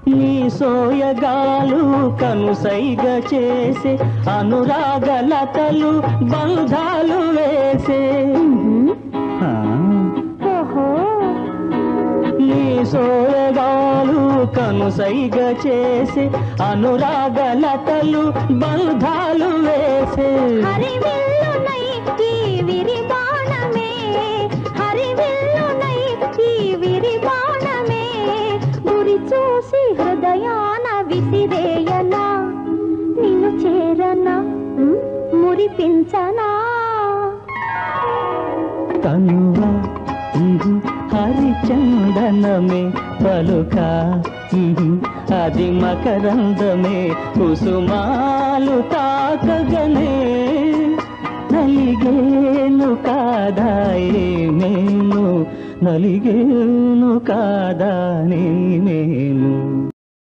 నీ సోయగాలు కనుసైగ చేసే అనురాగలతలు బంధాలు వేసే నీ సోయగాలు కనుసైగ చేసే అనురాగలతలు బంధాలు వేసే చూసి హృదయాన విసిరేయనా నిన్ను చేరనా మురిపించనా తనువా హరిచందనమే పలుక అది మకరందమే కుసుమాలు తాకగనే నలిగేను కాదా ఏమేను నలిగేను కాదా నేనేను